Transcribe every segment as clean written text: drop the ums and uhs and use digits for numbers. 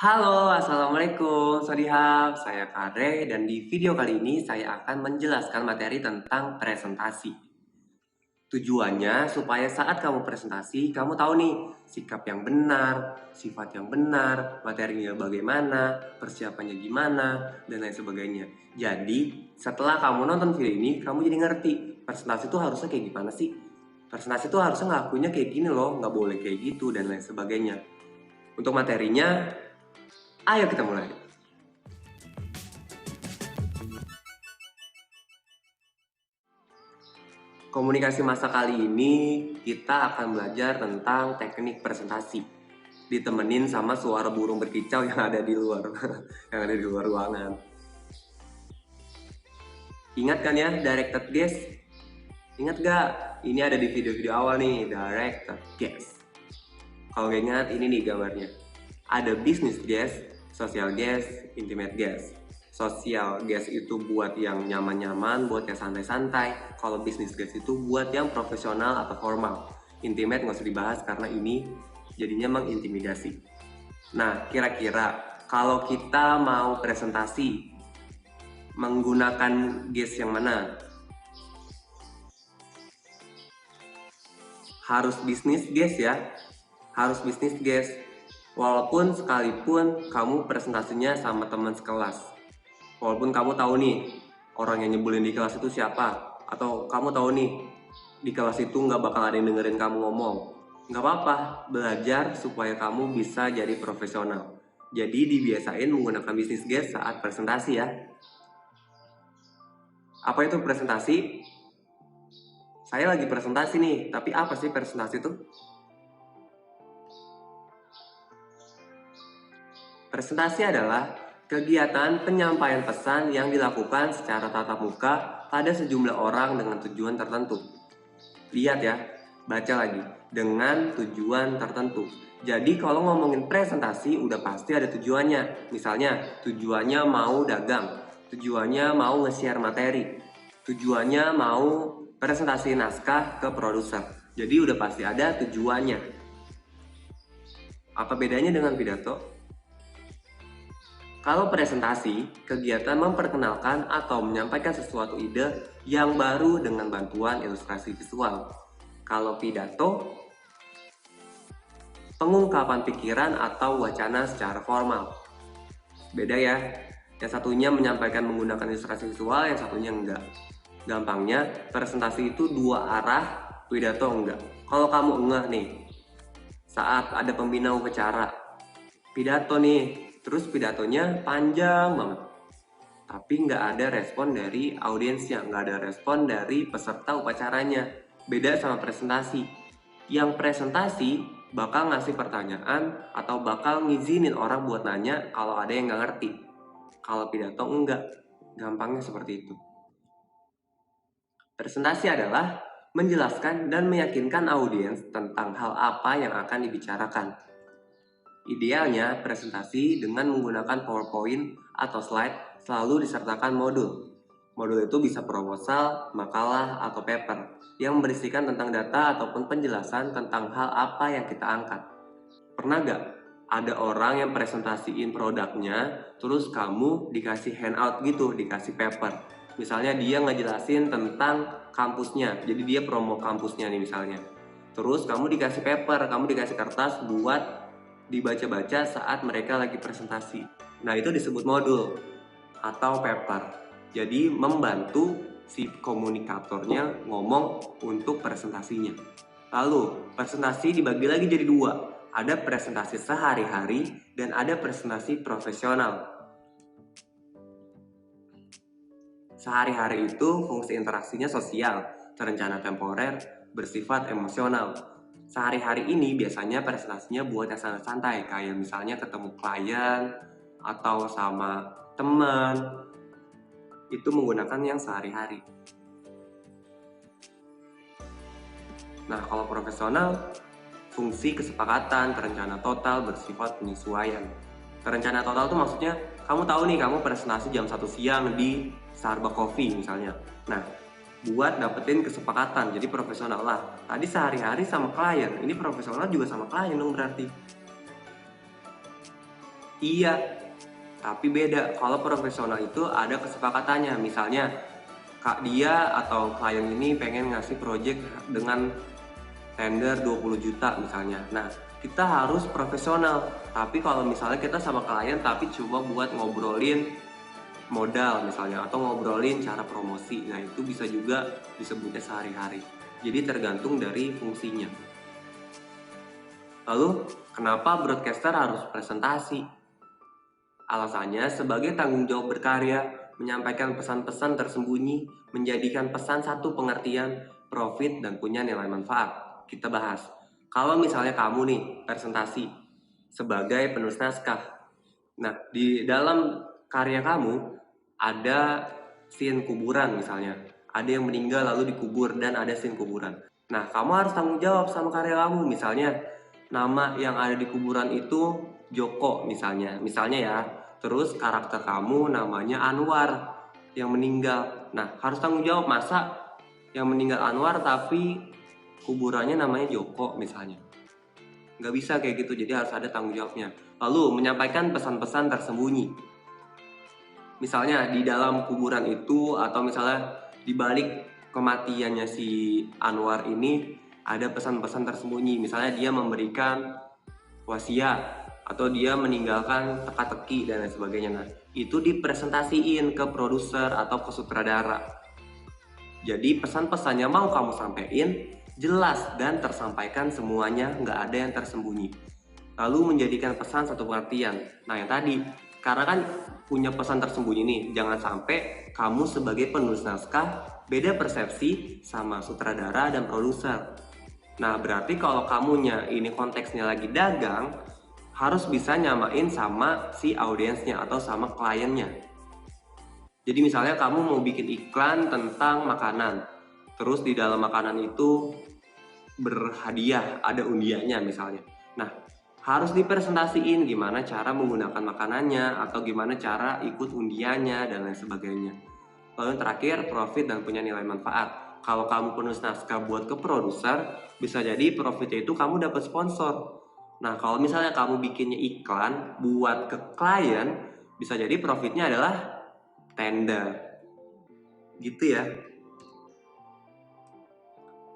Halo, Assalamualaikum, Swadihab, saya Kare dan di video kali ini saya akan menjelaskan materi tentang presentasi. Tujuannya supaya saat kamu presentasi, kamu tahu nih sikap yang benar, sifat yang benar, materinya bagaimana, persiapannya gimana, dan lain sebagainya. Jadi, setelah kamu nonton video ini, kamu jadi ngerti presentasi itu harusnya kayak gimana sih. Presentasi itu harusnya ngakunya kayak gini loh, nggak boleh kayak gitu, dan lain sebagainya. Untuk materinya, ayo kita mulai. Komunikasi masa kali ini kita akan belajar tentang teknik presentasi. Ditemenin sama suara burung berkicau yang ada di luar yang ada di luar ruangan. Ingat kan ya directed guest? Ingat gak? Ini ada di video-video awal nih, directed guest. Kalau gak ingat, ini nih gambarnya. Ada business guest, social guest, intimate guest. Social guest itu buat yang nyaman-nyaman, buat yang santai-santai. Kalau business guest itu buat yang profesional atau formal. Intimate nggak usah dibahas karena ini jadinya mengintimidasi. Nah, kira-kira kalau kita mau presentasi menggunakan guest yang mana? Harus business guest ya, harus business guest. Walaupun sekalipun kamu presentasinya sama teman sekelas, walaupun kamu tahu nih orang yang nyebelin di kelas itu siapa, atau kamu tahu nih di kelas itu nggak bakal ada yang dengerin kamu ngomong, nggak apa-apa, belajar supaya kamu bisa jadi profesional. Jadi dibiasain menggunakan business guest saat presentasi ya. Apa itu presentasi? Saya lagi presentasi nih, tapi apa sih presentasi itu? Presentasi adalah kegiatan penyampaian pesan yang dilakukan secara tatap muka pada sejumlah orang dengan tujuan tertentu. Lihat ya, baca lagi, dengan tujuan tertentu. Jadi kalau ngomongin presentasi udah pasti ada tujuannya. Misalnya tujuannya mau dagang, tujuannya mau nge-share materi, tujuannya mau presentasi naskah ke produser. Jadi udah pasti ada tujuannya. Apa bedanya dengan pidato? Kalau presentasi, kegiatan memperkenalkan atau menyampaikan sesuatu ide yang baru dengan bantuan ilustrasi visual. Kalau pidato, pengungkapan pikiran atau wacana secara formal. Beda ya, yang satunya menyampaikan menggunakan ilustrasi visual, yang satunya enggak. Gampangnya, presentasi itu dua arah, pidato enggak. Kalau kamu enggak nih, saat ada pembina upacara, pidato nih, terus pidatonya panjang banget, tapi nggak ada respon dari audiensnya, nggak ada respon dari peserta upacaranya. Beda sama presentasi. Yang presentasi bakal ngasih pertanyaan atau bakal ngizinin orang buat nanya kalau ada yang nggak ngerti. Kalau pidato enggak, gampangnya seperti itu. Presentasi adalah menjelaskan dan meyakinkan audiens tentang hal apa yang akan dibicarakan. Idealnya, presentasi dengan menggunakan PowerPoint atau slide selalu disertakan modul. Modul itu bisa proposal, makalah, atau paper yang berisikan tentang data ataupun penjelasan tentang hal apa yang kita angkat. Pernah gak ada orang yang presentasiin produknya, terus kamu dikasih handout gitu, dikasih paper. Misalnya dia ngejelasin tentang kampusnya, jadi dia promo kampusnya nih misalnya. Terus kamu dikasih paper, kamu dikasih kertas buat dibaca-baca saat mereka lagi presentasi. Nah, itu disebut modul atau paper. Jadi membantu si komunikatornya ngomong untuk presentasinya. Lalu, presentasi dibagi lagi jadi dua. Ada presentasi sehari-hari dan ada presentasi profesional. Sehari-hari itu fungsi interaksinya sosial, terencana temporer, bersifat emosional. Sehari-hari ini biasanya presentasinya buat yang santai-santai, kayak misalnya ketemu klien atau sama teman. Itu menggunakan yang sehari-hari. Nah, kalau profesional, fungsi kesepakatan, terencana total, bersifat penyesuaian. Terencana total itu maksudnya, kamu tahu nih, kamu presentasi jam 1 siang di Starbucks Coffee misalnya. Nah, buat dapetin kesepakatan, jadi profesional lah. Tadi sehari-hari sama klien, ini profesional juga sama klien dong berarti. Iya, tapi beda. Kalau profesional itu ada kesepakatannya. Misalnya, Kak dia atau klien ini pengen ngasih project dengan tender 20 juta misalnya. Nah, kita harus profesional. Tapi kalau misalnya kita sama klien tapi cuma buat ngobrolin modal misalnya atau ngobrolin cara promosi, nah itu bisa juga disebutnya sehari-hari. Jadi tergantung dari fungsinya. Lalu, kenapa broadcaster harus presentasi? Alasannya sebagai tanggung jawab berkarya, menyampaikan pesan-pesan tersembunyi, menjadikan pesan satu pengertian, profit, dan punya nilai manfaat. Kita bahas. Kalau misalnya kamu nih presentasi sebagai penulis naskah. Nah, di dalam karya kamu ada scene kuburan misalnya. Ada yang meninggal lalu dikubur dan ada scene kuburan. Nah, kamu harus tanggung jawab sama karya kamu. Misalnya, nama yang ada di kuburan itu Joko misalnya. Misalnya ya, terus karakter kamu namanya Anwar yang meninggal. Nah, harus tanggung jawab, masa yang meninggal Anwar tapi kuburannya namanya Joko misalnya. Nggak bisa kayak gitu, jadi harus ada tanggung jawabnya. Lalu, menyampaikan pesan-pesan tersembunyi. Misalnya di dalam kuburan itu atau misalnya di balik kematiannya si Anwar ini ada pesan-pesan tersembunyi. Misalnya dia memberikan wasiat atau dia meninggalkan teka-teki dan lain sebagainya. Nah, itu dipresentasiin ke produser atau ke sutradara. Jadi pesan-pesannya mau kamu sampaikan jelas dan tersampaikan semuanya, nggak ada yang tersembunyi. Lalu menjadikan pesan satu pengertian. Nah yang tadi, karena kan punya pesan tersembunyi nih, jangan sampai kamu sebagai penulis naskah beda persepsi sama sutradara dan produser. Nah berarti kalau kamunya ini konteksnya lagi dagang, harus bisa nyamain sama si audiensnya atau sama kliennya. Jadi misalnya kamu mau bikin iklan tentang makanan, terus di dalam makanan itu berhadiah, ada undiannya misalnya. Nah, harus dipresentasiin gimana cara menggunakan makanannya atau gimana cara ikut undiannya dan lain sebagainya. Lalu yang terakhir, profit dan punya nilai manfaat. Kalau kamu penulis naskah buat ke produser, bisa jadi profitnya itu kamu dapat sponsor. Nah, kalau misalnya kamu bikinnya iklan buat ke klien, bisa jadi profitnya adalah tender. Gitu ya.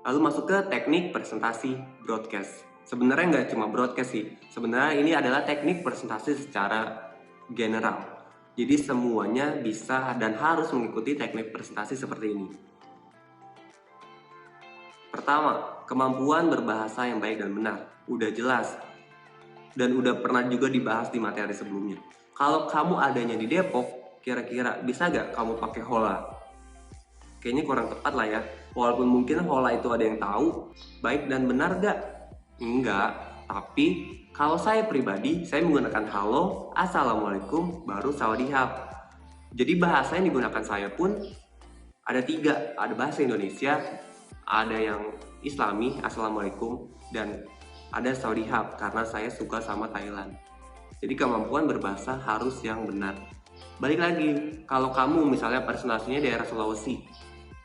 Lalu masuk ke teknik presentasi broadcast. Sebenarnya nggak cuma broadcast sih. Sebenarnya ini adalah teknik presentasi secara general. Jadi semuanya bisa dan harus mengikuti teknik presentasi seperti ini. Pertama, kemampuan berbahasa yang baik dan benar. Udah jelas. Dan udah pernah juga dibahas di materi sebelumnya. Kalau kamu adanya di Depok, kira-kira bisa nggak kamu pakai hola? Kayaknya kurang tepat lah ya. Walaupun mungkin hola itu ada yang tahu, baik dan benar gak? Enggak. Tapi kalau saya pribadi, saya menggunakan halo, assalamualaikum, baru sawadihap. Jadi bahasa yang digunakan saya pun ada 3. Ada bahasa Indonesia, ada yang Islami, assalamualaikum, dan ada sawadihap karena saya suka sama Thailand. Jadi kemampuan berbahasa harus yang benar. Balik lagi, kalau kamu misalnya presentasinya daerah Sulawesi,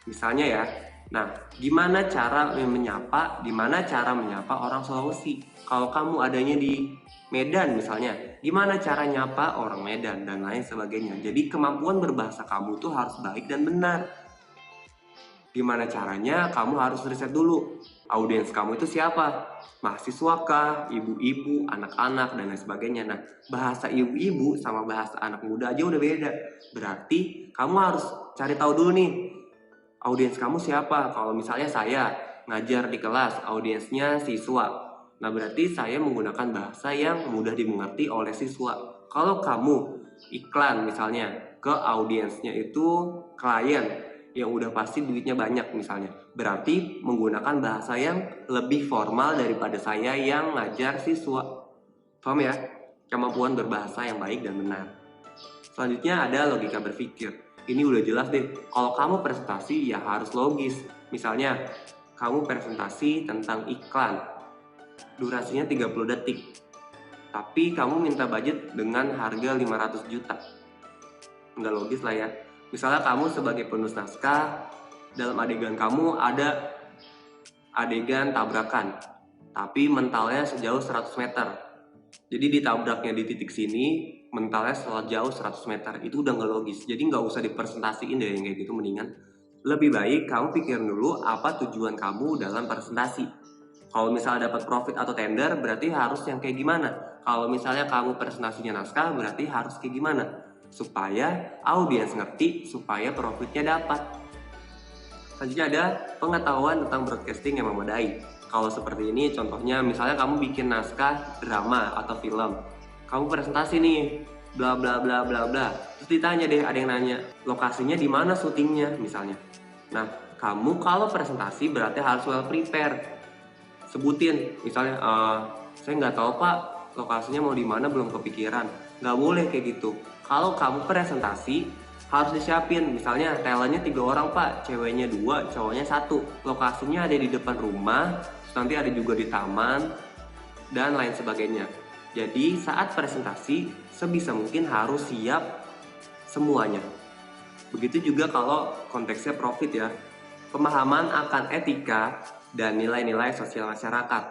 misalnya ya, nah gimana cara menyapa orang Sulawesi? Kalau kamu adanya di Medan misalnya, gimana cara nyapa orang Medan dan lain sebagainya. Jadi kemampuan berbahasa kamu tuh harus baik dan benar. Gimana caranya? Kamu harus riset dulu. Audiens kamu itu siapa? Mahasiswa kah? Ibu-ibu, anak-anak, dan lain sebagainya. Nah, bahasa ibu-ibu sama bahasa anak muda aja udah beda. Berarti kamu harus cari tahu dulu nih, audiens kamu siapa? Kalau misalnya saya ngajar di kelas, audiensnya siswa. Nah, berarti saya menggunakan bahasa yang mudah dimengerti oleh siswa. Kalau kamu iklan misalnya ke audiensnya itu klien yang udah pasti duitnya banyak misalnya, berarti menggunakan bahasa yang lebih formal daripada saya yang ngajar siswa. Paham ya? Kemampuan berbahasa yang baik dan benar. Selanjutnya ada logika berpikir. Ini udah jelas deh, kalau kamu presentasi ya harus logis. Misalnya, kamu presentasi tentang iklan, durasinya 30 detik. Tapi kamu minta budget dengan harga 500 juta. Nggak logis lah ya. Misalnya kamu sebagai penulis naskah, dalam adegan kamu ada adegan tabrakan, tapi mentalnya sejauh 100 meter. Jadi ditabraknya di titik sini, mentalnya setelah jauh 100 meter, itu udah nggak logis. Jadi nggak usah dipresentasiin deh yang kayak gitu, mendingan lebih baik kamu pikirin dulu apa tujuan kamu dalam presentasi. Kalau misalnya dapat profit atau tender, berarti harus yang kayak gimana? Kalau misalnya kamu presentasinya naskah, berarti harus kayak gimana? Supaya audiens ngerti, supaya profitnya dapat. Selanjutnya ada pengetahuan tentang broadcasting yang memadai. Kalau seperti ini contohnya misalnya kamu bikin naskah drama atau film. Kamu presentasi nih, bla bla bla bla bla. Terus ditanya deh, ada yang nanya, lokasinya di mana syutingnya misalnya. Nah, kamu kalau presentasi berarti harus well prepare. Sebutin misalnya, saya nggak tahu pak lokasinya mau di mana, belum kepikiran. Nggak boleh kayak gitu. Kalau kamu presentasi harus disiapin, misalnya talentnya 3 orang pak, ceweknya 2, cowoknya 1, lokasinya ada di depan rumah, nanti ada juga di taman dan lain sebagainya. Jadi saat presentasi sebisa mungkin harus siap semuanya. Begitu juga kalau konteksnya profit ya, pemahaman akan etika dan nilai-nilai sosial masyarakat.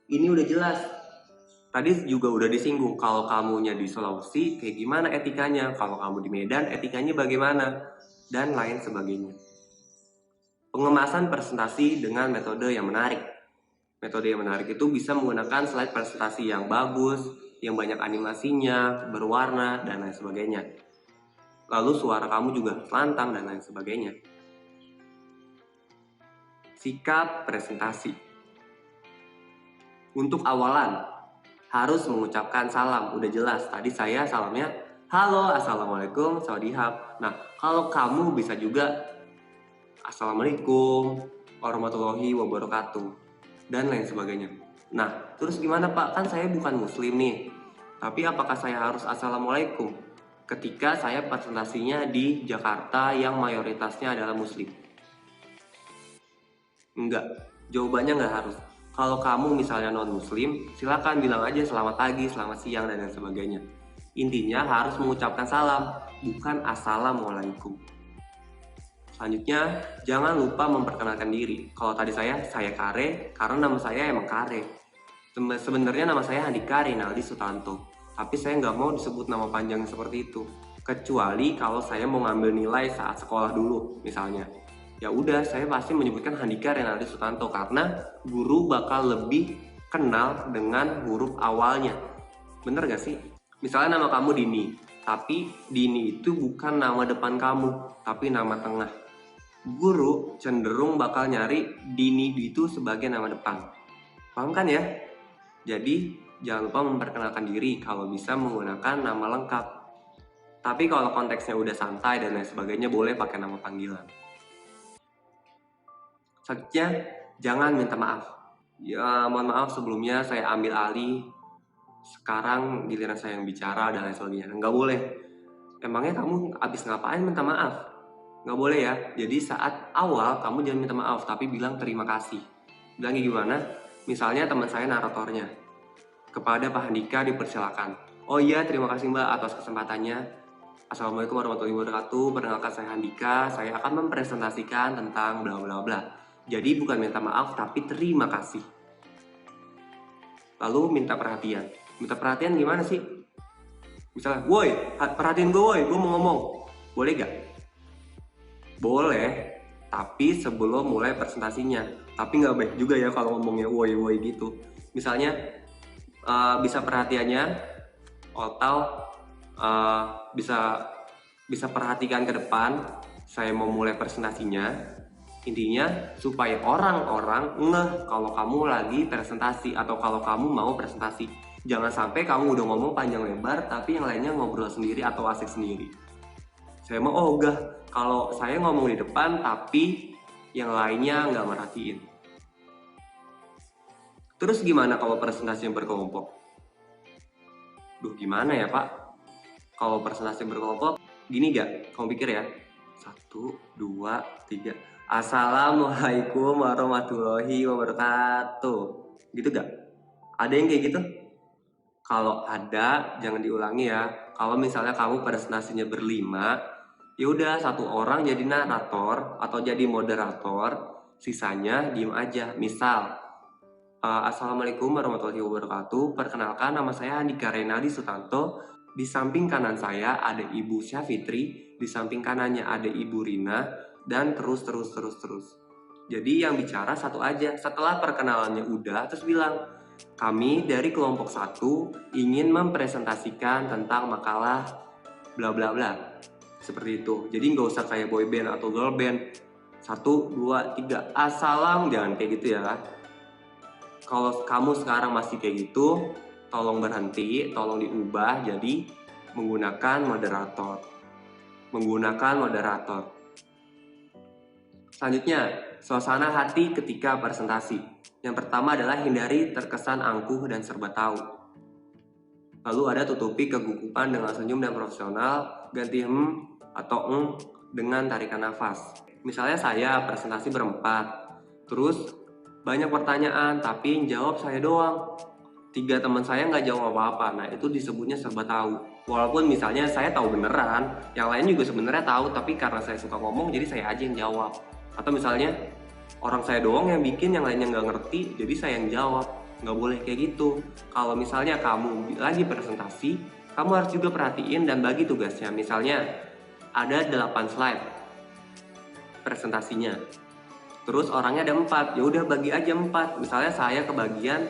Ini udah jelas. Tadi juga udah disinggung, kalau kamunya di Sulawesi kayak gimana etikanya, kalau kamu di Medan etikanya bagaimana, dan lain sebagainya. Pengemasan presentasi dengan metode yang menarik. Metode yang menarik itu bisa menggunakan slide presentasi yang bagus, yang banyak animasinya, berwarna, dan lain sebagainya. Lalu suara kamu juga lantang dan lain sebagainya. Sikap presentasi. Untuk awalan, harus mengucapkan salam. Udah jelas, tadi saya salamnya, halo, assalamualaikum, sawadihab. Nah, kalau kamu bisa juga, assalamualaikum, warahmatullahi wabarakatuh, dan lain sebagainya. Nah, terus gimana pak? Kan saya bukan muslim nih. Tapi apakah saya harus assalamualaikum ketika saya presentasinya di Jakarta yang mayoritasnya adalah muslim? Enggak, jawabannya nggak harus. Kalau kamu misalnya non-muslim, silakan bilang aja selamat pagi, selamat siang, dan lain sebagainya. Intinya harus mengucapkan salam, bukan assalamualaikum. Selanjutnya, jangan lupa memperkenalkan diri. Kalau tadi saya Kare, karena nama saya emang Kare. Sebenarnya nama saya Andika Rinaldi Sutanto, tapi saya nggak mau disebut nama panjang seperti itu. Kecuali kalau saya mau ngambil nilai saat sekolah dulu, misalnya. Ya udah, saya pasti menyebutkan Andika Rinaldi Sutanto karena guru bakal lebih kenal dengan huruf awalnya. Bener gak sih? Misalnya nama kamu Dini, tapi Dini itu bukan nama depan kamu, tapi nama tengah. Guru cenderung bakal nyari Dini itu sebagai nama depan. Paham kan ya? Jadi jangan lupa memperkenalkan diri kalau bisa menggunakan nama lengkap. Tapi kalau konteksnya udah santai dan lain sebagainya, boleh pakai nama panggilan. Selanjutnya, jangan minta maaf. Ya, mohon maaf sebelumnya saya ambil alih. Sekarang giliran saya yang bicara dan lain sebagainya. Nggak boleh. Emangnya kamu habis ngapain minta maaf? Nggak boleh ya. Jadi saat awal kamu jangan minta maaf, tapi bilang terima kasih. Bilangnya gimana? Misalnya teman saya naratornya. Kepada Pak Handika dipersilakan. Oh iya, terima kasih Mbak atas kesempatannya. Assalamualaikum warahmatullahi wabarakatuh. Perkenalkan saya Handika. Saya akan mempresentasikan tentang bla bla bla. Jadi bukan minta maaf, tapi terima kasih. Lalu minta perhatian. Minta perhatian gimana sih? Misalnya, woi, perhatiin gue mau ngomong. Boleh gak? Boleh, tapi sebelum mulai presentasinya. Tapi nggak baik juga ya kalau ngomongnya woi gitu. Misalnya, bisa perhatiannya, atau bisa perhatikan ke depan. Saya mau mulai presentasinya. Intinya supaya orang-orang ngeh kalau kamu lagi presentasi atau kalau kamu mau presentasi. Jangan sampai kamu udah ngomong panjang lebar tapi yang lainnya ngobrol sendiri atau asik sendiri. Saya mau ogah kalau saya ngomong di depan tapi yang lainnya nggak merhatiin. Terus gimana kalau presentasi yang berkelompok? Duh gimana ya pak? Kalau presentasi berkelompok gini gak? Kamu pikir ya? 1, 2, 3. Assalamualaikum warahmatullahi wabarakatuh. Gitu gak? Ada yang kayak gitu? Kalau ada, jangan diulangi ya. Kalau misalnya kamu presentasinya berlima, ya udah 1 orang jadi narator atau jadi moderator, sisanya diem aja. Misal, Assalamualaikum warahmatullahi wabarakatuh. Perkenalkan, nama saya Andika Renaldi Sutanto. Di samping kanan saya ada Ibu Syafitri, di samping kanannya ada Ibu Rina, dan terus. Jadi yang bicara satu aja. Setelah perkenalannya udah, terus bilang, kami dari kelompok 1 ingin mempresentasikan tentang makalah bla bla bla. Seperti itu. Jadi nggak usah kayak boy band atau girl band. 1, 2, 3, assalam, jangan kayak gitu ya. Kalau kamu sekarang masih kayak gitu, tolong berhenti, tolong diubah jadi menggunakan moderator. Selanjutnya, suasana hati ketika presentasi. Yang pertama adalah hindari terkesan angkuh dan serba tahu. Lalu ada tutupi kegugupan dengan senyum dan profesional, ganti atau dengan tarikan nafas. Misalnya saya presentasi berempat, terus banyak pertanyaan tapi yang jawab saya doang. 3 teman saya nggak jawab apa-apa, nah itu disebutnya serba tahu. Walaupun misalnya saya tahu beneran, yang lain juga sebenarnya tahu, tapi karena saya suka ngomong jadi saya aja yang jawab. Atau misalnya orang saya doang yang bikin, yang lainnya nggak ngerti, jadi saya yang jawab. Nggak boleh kayak gitu. Kalau misalnya kamu lagi presentasi, kamu harus juga perhatiin dan bagi tugasnya. Misalnya ada 8 slide presentasinya, terus orangnya ada 4, ya udah bagi aja 4. Misalnya saya kebagian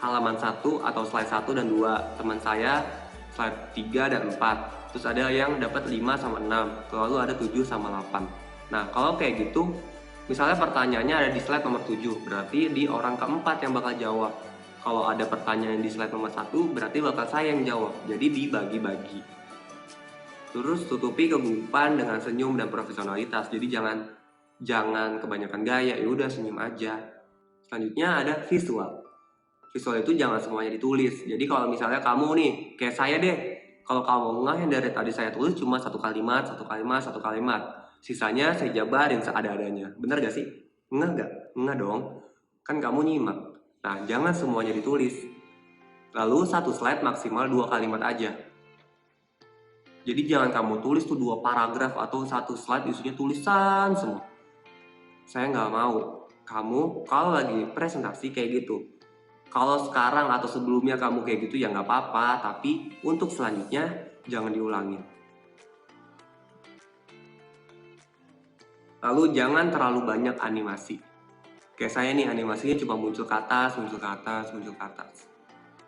halaman 1 atau slide 1 dan 2, teman saya slide 3 dan 4, terus ada yang dapat 5 sama 6, lalu ada 7 sama 8. Nah kalau kayak gitu, misalnya pertanyaannya ada di slide nomor 7, berarti di orang keempat yang bakal jawab. Kalau ada pertanyaan di slide nomor 1, berarti bakal saya yang jawab, jadi dibagi-bagi. Terus tutupi kegugupan dengan senyum dan profesionalitas. Jadi jangan kebanyakan gaya, ya udah senyum aja. Selanjutnya ada visual. Visual itu jangan semuanya ditulis. Jadi kalau misalnya kamu nih, kayak saya deh, kalau kamu yang dari tadi saya tulis cuma satu kalimat. Sisanya saya jabarin seada-adanya. Bener gak sih? Enggak dong. Kan kamu nyimak. Nah, jangan semuanya ditulis. Lalu satu slide maksimal 2 kalimat aja. Jadi jangan kamu tulis tuh 2 paragraf atau satu slide isinya tulisan semua. Saya nggak mau. Kamu kalau lagi presentasi kayak gitu. Kalau sekarang atau sebelumnya kamu kayak gitu ya nggak apa-apa. Tapi untuk selanjutnya jangan diulangin. Lalu jangan terlalu banyak animasi. Kayak saya nih, animasinya cuma muncul ke atas.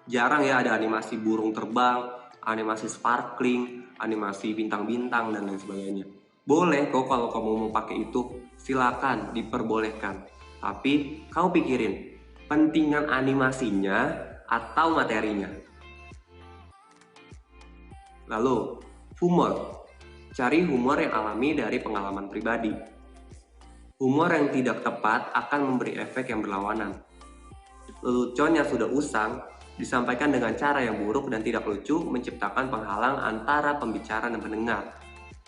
Jarang ya ada animasi burung terbang, animasi sparkling, animasi bintang-bintang, dan lain sebagainya. Boleh kok kalau kamu mau pakai itu, silakan, diperbolehkan. Tapi kamu pikirin, pentingan animasinya atau materinya. Lalu, humor. Cari humor yang alami dari pengalaman pribadi. Humor yang tidak tepat akan memberi efek yang berlawanan. Lelucon yang sudah usang disampaikan dengan cara yang buruk dan tidak lucu menciptakan penghalang antara pembicara dan pendengar,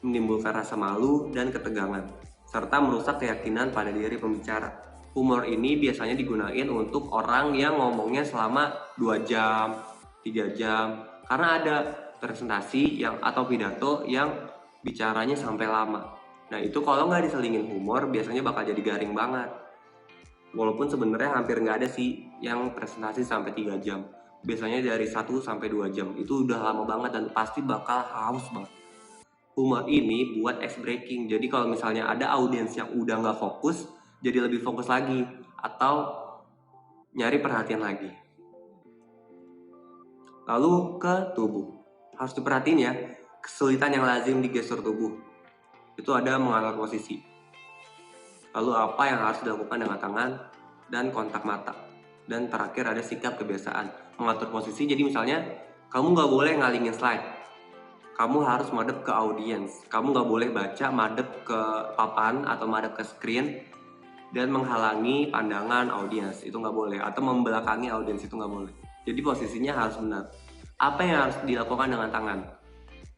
menimbulkan rasa malu dan ketegangan, serta merusak keyakinan pada diri pembicara. Humor ini biasanya digunakan untuk orang yang ngomongnya selama 2 jam, 3 jam, karena ada presentasi yang atau pidato yang bicaranya sampai lama. Nah itu kalau nggak diselingin humor biasanya bakal jadi garing banget. Walaupun sebenarnya hampir nggak ada sih yang presentasi sampai 3 jam. Biasanya dari 1 sampai 2 jam. Itu udah lama banget dan pasti bakal haus banget. Humor ini buat ice breaking. Jadi kalau misalnya ada audiens yang udah nggak fokus, jadi lebih fokus lagi. Atau nyari perhatian lagi. Lalu ke tubuh. Harus diperhatiin ya, kesulitan yang lazim di gestur tubuh. Itu ada mengatur posisi. Lalu apa yang harus dilakukan dengan tangan dan kontak mata. Dan terakhir ada sikap kebiasaan. Mengatur posisi, jadi misalnya kamu nggak boleh ngalingin slide. Kamu harus madep ke audiens. Kamu nggak boleh baca madep ke papan atau madep ke screen dan menghalangi pandangan audiens. Itu nggak boleh. Atau membelakangi audiens, itu nggak boleh. Jadi posisinya harus benar. Apa yang harus dilakukan dengan tangan?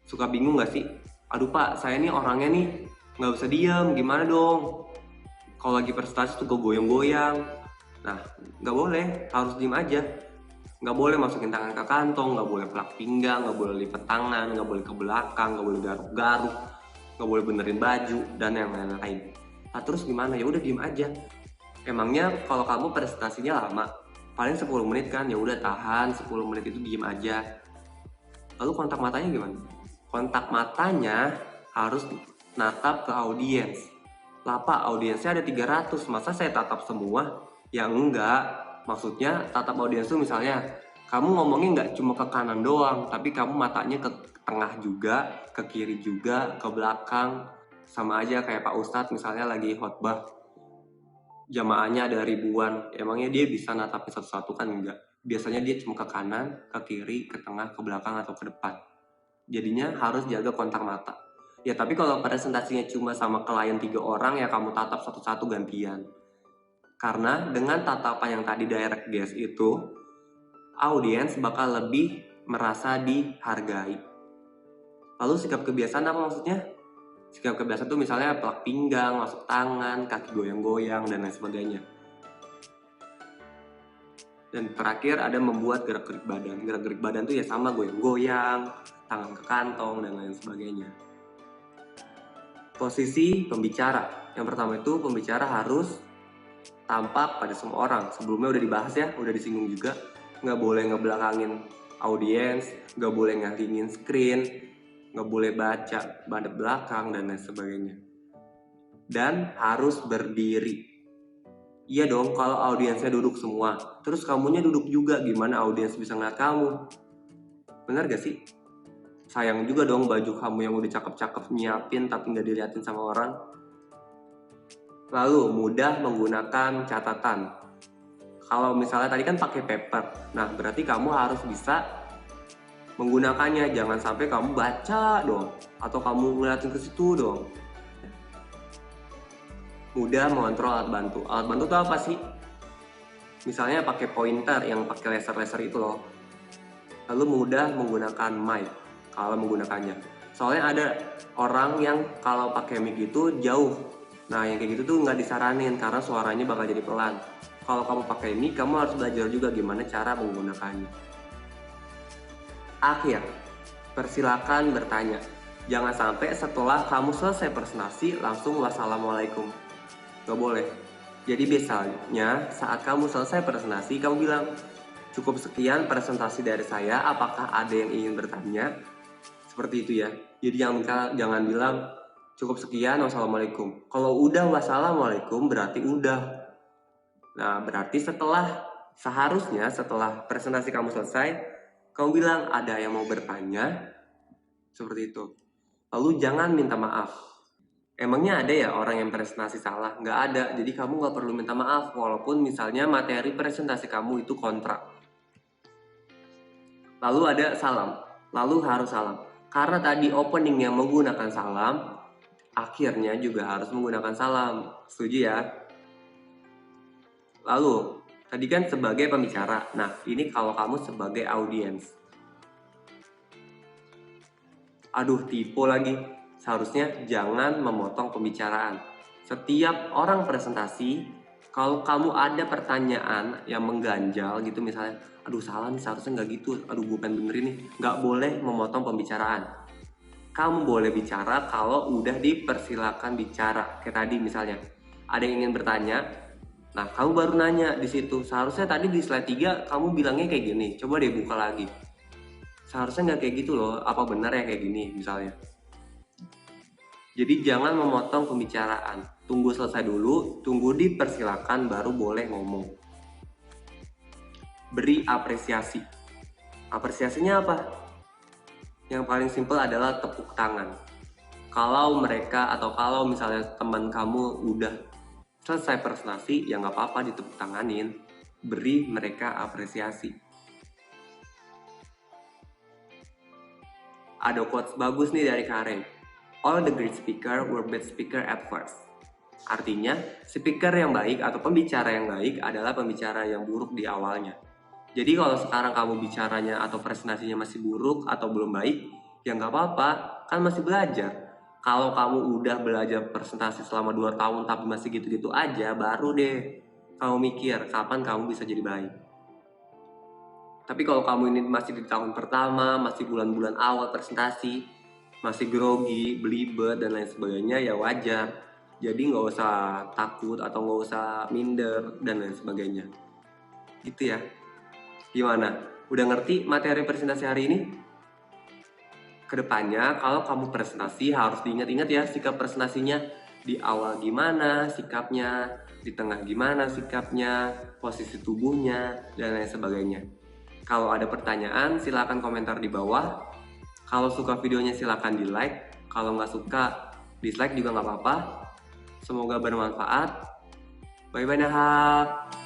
Suka bingung nggak sih? Aduh pak, saya nih orangnya nih nggak bisa diem, gimana dong? Kalau lagi presentasi tuh goyang-goyang. Nah, nggak boleh, harus diem aja. Nggak boleh masukin tangan ke kantong, nggak boleh pelak pinggang, nggak boleh lipat tangan, nggak boleh ke belakang, nggak boleh garuk-garuk, nggak boleh benerin baju, dan yang lain-lain. Nah, terus gimana? Ya udah diem aja. Emangnya kalau kamu presentasinya lama, paling 10 menit kan, ya udah tahan 10 menit itu diem aja. Lalu kontak matanya gimana? Kontak matanya harus natap ke audiens. Lah Pak, audiensnya ada 300, masa saya tatap semua? Ya enggak, maksudnya tatap audiens itu misalnya kamu ngomongnya nggak cuma ke kanan doang, tapi kamu matanya ke tengah juga, ke kiri juga, ke belakang. Sama aja kayak Pak Ustadz misalnya lagi khotbah, jamaahnya ada ribuan, emangnya dia bisa natapin satu-satu? Kan enggak. Biasanya dia cuma ke kanan, ke kiri, ke tengah, ke belakang, atau ke depan. Jadinya harus jaga kontak mata. Ya tapi kalau presentasinya cuma sama klien 3 orang, ya kamu tatap satu-satu gantian. Karena dengan tatapan yang tadi direct gaze itu, audiens bakal lebih merasa dihargai. Lalu sikap kebiasaan apa maksudnya? Sikap kebiasaan tuh misalnya pelak pinggang, masuk tangan, kaki goyang-goyang, dan lain sebagainya. Dan terakhir ada membuat gerak-gerik badan. Gerak-gerik badan tuh ya sama, goyang-goyang, tangan ke kantong, dan lain sebagainya. Posisi pembicara. Yang pertama itu pembicara harus tampak pada semua orang. Sebelumnya udah dibahas ya, udah disinggung juga. Nggak boleh ngebelakangin audiens, nggak boleh ngalingin screen, nggak boleh baca pada belakang, dan lain sebagainya. Dan harus berdiri. Iya dong, kalau audiensnya duduk semua, terus kamunya duduk juga, gimana audiens bisa ngeliat kamu? Bener gak sih? Sayang juga dong baju kamu yang udah cakep-cakep nyiapin tapi nggak diliatin sama orang. Lalu mudah menggunakan catatan. Kalau misalnya tadi kan pakai paper, nah berarti kamu harus bisa menggunakannya. Jangan sampai kamu baca dong, atau kamu ngeliatin ke situ dong. Mudah mengontrol alat bantu. Alat bantu itu apa sih? Misalnya pakai pointer yang pakai laser-laser itu loh. Lalu mudah menggunakan mic kalau menggunakannya. Soalnya ada orang yang kalau pakai mic itu jauh. Nah yang kayak gitu tuh nggak disaranin karena suaranya bakal jadi pelan. Kalau kamu pakai mic, kamu harus belajar juga gimana cara menggunakannya. Akhir, persilakan bertanya. Jangan sampai setelah kamu selesai presentasi langsung wassalamualaikum. Gak boleh. Jadi biasanya saat kamu selesai presentasi, kamu bilang, cukup sekian presentasi dari saya, apakah ada yang ingin bertanya? Seperti itu ya. Jadi jangan bilang, cukup sekian, wassalamualaikum. Kalau udah wassalamualaikum berarti udah. Nah berarti seharusnya setelah presentasi kamu selesai, kamu bilang ada yang mau bertanya, seperti itu. Lalu jangan minta maaf. Emangnya ada ya orang yang presentasi salah? Nggak ada, jadi kamu nggak perlu minta maaf walaupun misalnya materi presentasi kamu itu kontra. Lalu ada salam, lalu harus salam. Karena tadi opening yang menggunakan salam, akhirnya juga harus menggunakan salam. Setuju ya? Lalu, tadi kan sebagai pembicara, nah ini kalau kamu sebagai audiens. Aduh, tipu lagi. Seharusnya jangan memotong pembicaraan. Setiap orang presentasi, kalau kamu ada pertanyaan yang mengganjal gitu misalnya, aduh salah nih, seharusnya nggak gitu, aduh gue pengen benerin nih, nggak boleh memotong pembicaraan. Kamu boleh bicara kalau udah dipersilakan bicara. Kayak tadi misalnya, ada yang ingin bertanya, nah kamu baru nanya di situ. Seharusnya tadi di slide 3 kamu bilangnya kayak gini, coba deh buka lagi. Seharusnya nggak kayak gitu loh, apa benar ya kayak gini misalnya. Jadi jangan memotong pembicaraan, tunggu selesai dulu, tunggu dipersilakan baru boleh ngomong. Beri apresiasi. Apresiasinya apa? Yang paling simpel adalah tepuk tangan. Kalau mereka atau kalau misalnya teman kamu udah selesai presentasi, ya nggak apa-apa ditepuk tanganin. Beri mereka apresiasi. Ada quotes bagus nih dari Karen. All the great speaker were bad speaker at first. Artinya, speaker yang baik atau pembicara yang baik adalah pembicara yang buruk di awalnya. Jadi kalau sekarang kamu bicaranya atau presentasinya masih buruk atau belum baik, ya nggak apa-apa, kan masih belajar. Kalau kamu udah belajar presentasi selama 2 tahun tapi masih gitu-gitu aja, baru deh kamu mikir kapan kamu bisa jadi baik. Tapi kalau kamu ini masih di tahun pertama, masih bulan-bulan awal presentasi, masih grogi, belibet, dan lain sebagainya, ya wajar. Jadi nggak usah takut atau nggak usah minder, dan lain sebagainya. Gitu ya. Gimana? Udah ngerti materi presentasi hari ini? Kedepannya, kalau kamu presentasi harus diingat-ingat ya sikap presentasinya. Di awal gimana sikapnya, di tengah gimana sikapnya, posisi tubuhnya, dan lain sebagainya. Kalau ada pertanyaan, silakan komentar di bawah. Kalau suka videonya silakan di like. Kalau nggak suka, dislike juga nggak apa-apa. Semoga bermanfaat. Bye-bye Nahap.